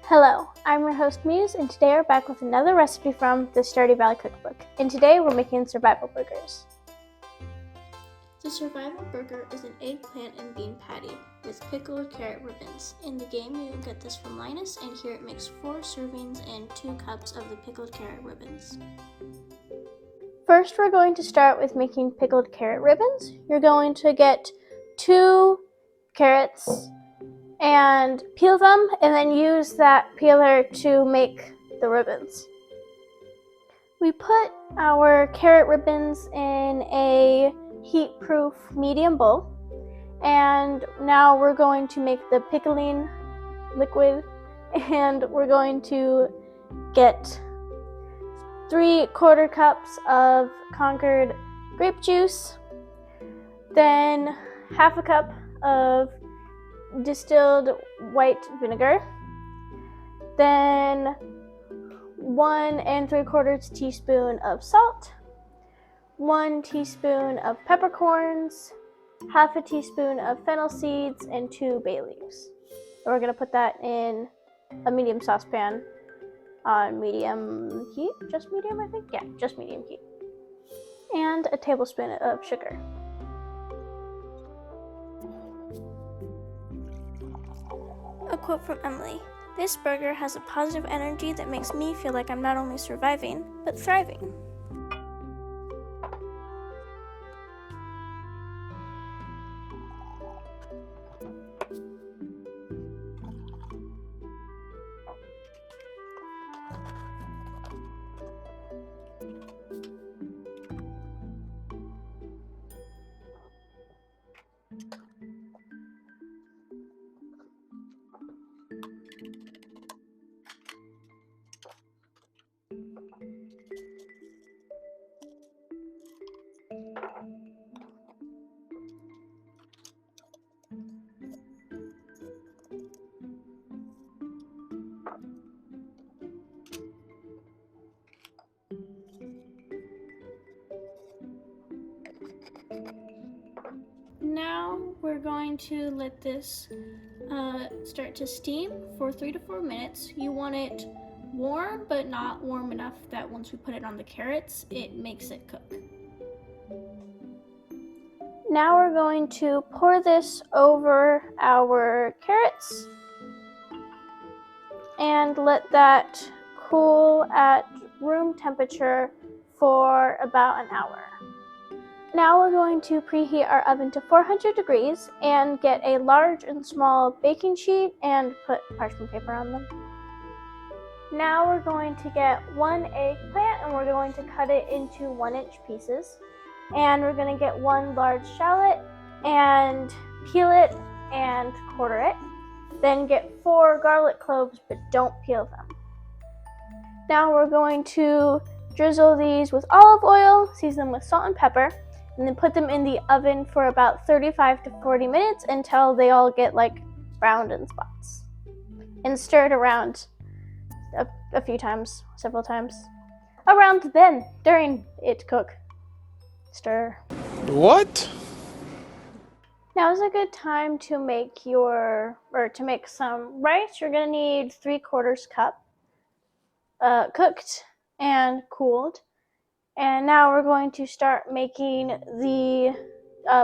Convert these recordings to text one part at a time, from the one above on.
Hello, I'm your host Muse, and today we're back with another recipe from the Stardew Valley cookbook. And today we're making survival burgers. The survival burger is an eggplant and bean patty with pickled carrot ribbons. In the game, you will get this from Linus, and here it makes 4 servings and 2 cups of the pickled carrot ribbons. First, we're going to start with making pickled carrot ribbons. You're going to get 2 carrots and peel them, and then use that peeler to make the ribbons. We put our carrot ribbons in a heat-proof medium bowl, and now we're going to make the pickling liquid, and we're going to get 3/4 cups of Concord grape juice, then half a cup of distilled white vinegar, then 1 3/4 teaspoon of salt, 1 teaspoon of peppercorns, half a teaspoon of fennel seeds, and 2 bay leaves. And we're going to put that in a medium saucepan on medium heat, just medium I think? Yeah, just medium heat. And a tablespoon of sugar. A quote from Emily: "This burger has a positive energy that makes me feel like I'm not only surviving, but thriving." Now we're going to let this start to steam for 3 to 4 minutes. You want it warm, but not warm enough that once we put it on the carrots, it makes it cook. Now we're going to pour this over our carrots and let that cool at room temperature for about an hour. Now we're going to preheat our oven to 400 degrees and get a large and small baking sheet and put parchment paper on them. Now we're going to get 1 eggplant and we're going to cut it into 1-inch pieces. And we're going to get 1 large shallot and peel it and quarter it. Then get 4 garlic cloves, but don't peel them. Now we're going to drizzle these with olive oil, season them with salt and pepper, and then put them in the oven for about 35 to 40 minutes until they all get like browned in spots. And stir it around a few times, several times. Around then, during it cook. Stir. What? Now is a good time to make some rice. You're gonna need 3/4 cup cooked and cooled. And now we're going to start making the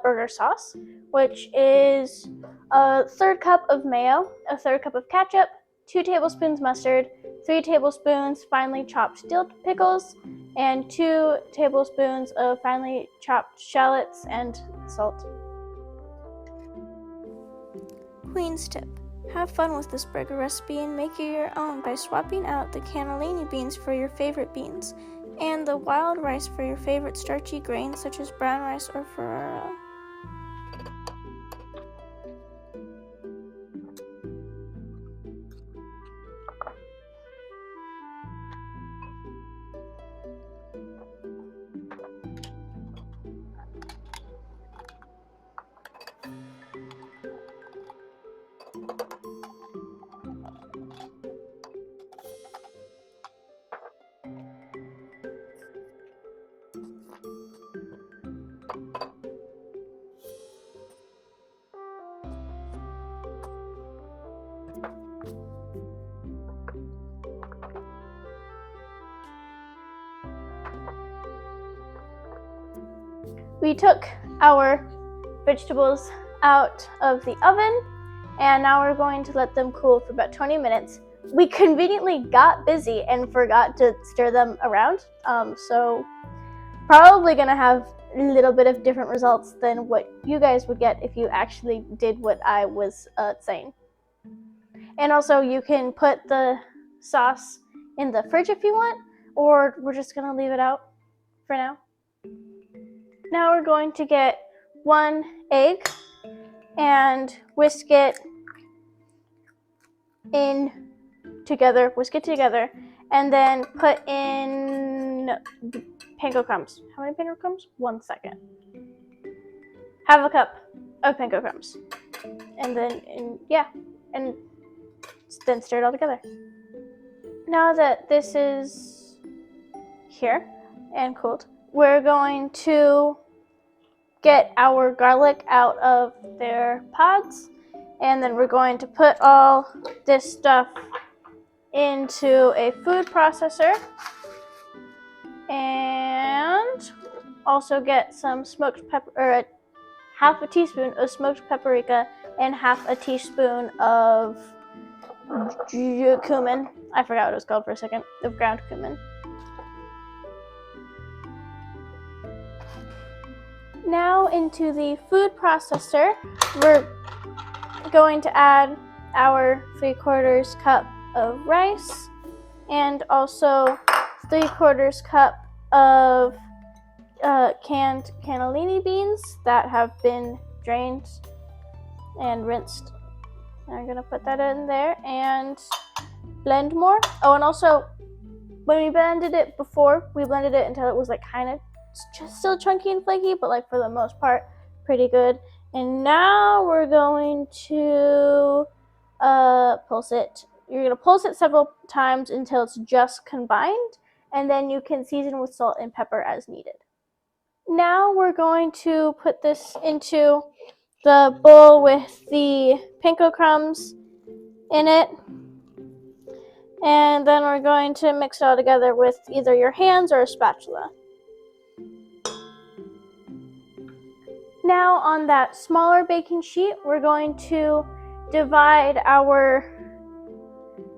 burger sauce, which is a 1/3 cup of mayo, a 1/3 cup of ketchup, 2 tablespoons mustard, 3 tablespoons finely chopped dill pickles, and 2 tablespoons of finely chopped shallots and salt. Queen's tip: have fun with this burger recipe and make it your own by swapping out the cannellini beans for your favorite beans, and the wild rice for your favorite starchy grain such as brown rice or farro. we took our vegetables out of the oven, and now we're going to let them cool for about 20 minutes. We conveniently got busy and forgot to stir them around, so probably gonna have a little bit of different results than what you guys would get if you actually did what I was saying. And also, you can put the sauce in the fridge if you want, or we're just gonna leave it out for now. Now we're going to get 1 egg and whisk it together, and then put in panko crumbs. How many panko crumbs? 1 second. Half a cup of panko crumbs. And then, and then stir it all together. Now that this is here and cooled, we're going to get our garlic out of their pods, and then we're going to put all this stuff into a food processor, and also get some smoked pepper, or half a teaspoon of smoked paprika and half a teaspoon of cumin. I forgot what it was called for a second, of ground cumin. Now into the food processor, we're going to add our 3/4 cup of rice and also 3/4 cup of canned cannellini beans that have been drained and rinsed. And I'm gonna put that in there and blend more. Oh, and also when we blended it before, we blended it until it was like kind of just still chunky and flaky, but like for the most part, pretty good. And now we're going to pulse it. You're gonna pulse it several times until it's just combined, and then you can season with salt and pepper as needed. Now we're going to put this into the bowl with the panko crumbs in it, and then we're going to mix it all together with either your hands or a spatula. Now on that smaller baking sheet, we're going to divide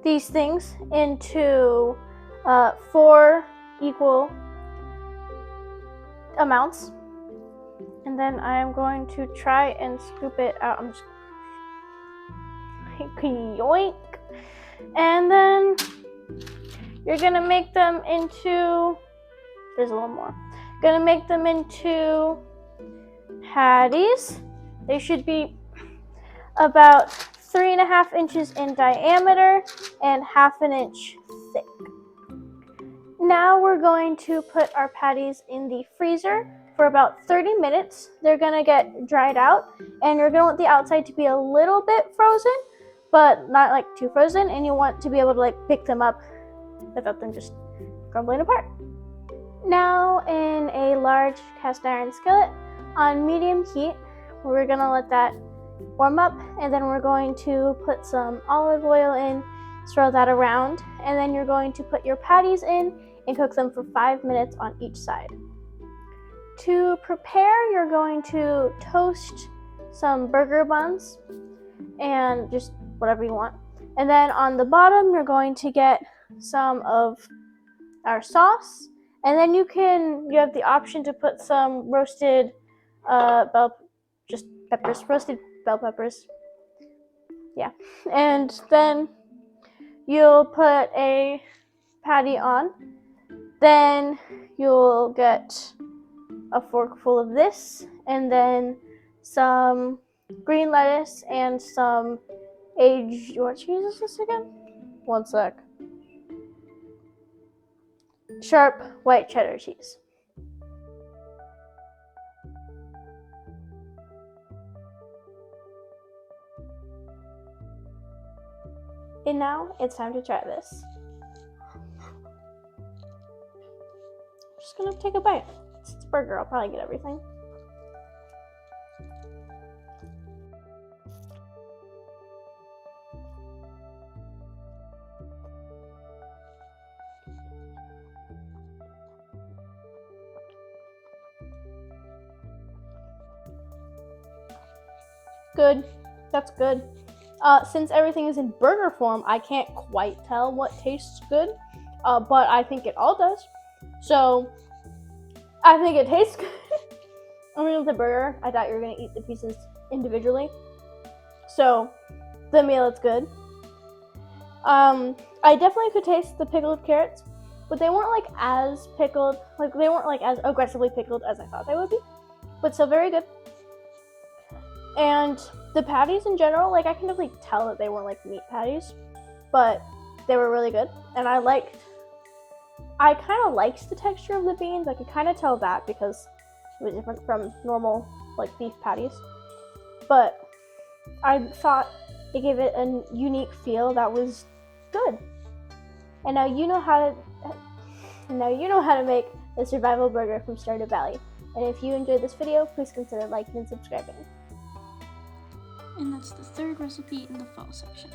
these things into 4 equal amounts, and then I'm going to try and scoop it out. I'm just yoink, and then you're gonna make them into. There's a little more. Gonna make them into patties. They should be about 3.5 inches in diameter and 1/2 inch thick. Now we're going to put our patties in the freezer for about 30 minutes. They're gonna get dried out, and you're gonna want the outside to be a little bit frozen, but not like too frozen, and you want to be able to like pick them up without them just crumbling apart. Now in a large cast iron skillet on medium heat, we're gonna let that warm up, and then we're going to put some olive oil in, swirl that around, and then you're going to put your patties in and cook them for 5 minutes on each side. To prepare, you're going to toast some burger buns and just whatever you want. And then on the bottom, you're going to get some of our sauce, and then you have the option to put some roasted roasted bell peppers. Yeah, and then you'll put a patty on. Then you'll get a fork full of this, and then some green lettuce and some what cheese is this again? 1 sec. Sharp white cheddar cheese. And now it's time to try this. I'm just gonna take a bite. It's a burger, I'll probably get everything. Good. That's good. Since everything is in burger form, I can't quite tell what tastes good, but I think it all does. So, I think it tastes good. I mean, with the burger, I thought you were going to eat the pieces individually. So, the meal is good. I definitely could taste the pickled carrots, but they weren't like as pickled, like they weren't like as aggressively pickled as I thought they would be, but still very good. And the patties in general, like I can definitely tell that they weren't like meat patties, but they were really good. And I kind of liked the texture of the beans. I could kind of tell that because it was different from normal like beef patties, but I thought it gave it a unique feel that was good. And now you know how to make a survival burger from Stardew Valley. And if you enjoyed this video, please consider liking and subscribing. And that's the third recipe in the fall section.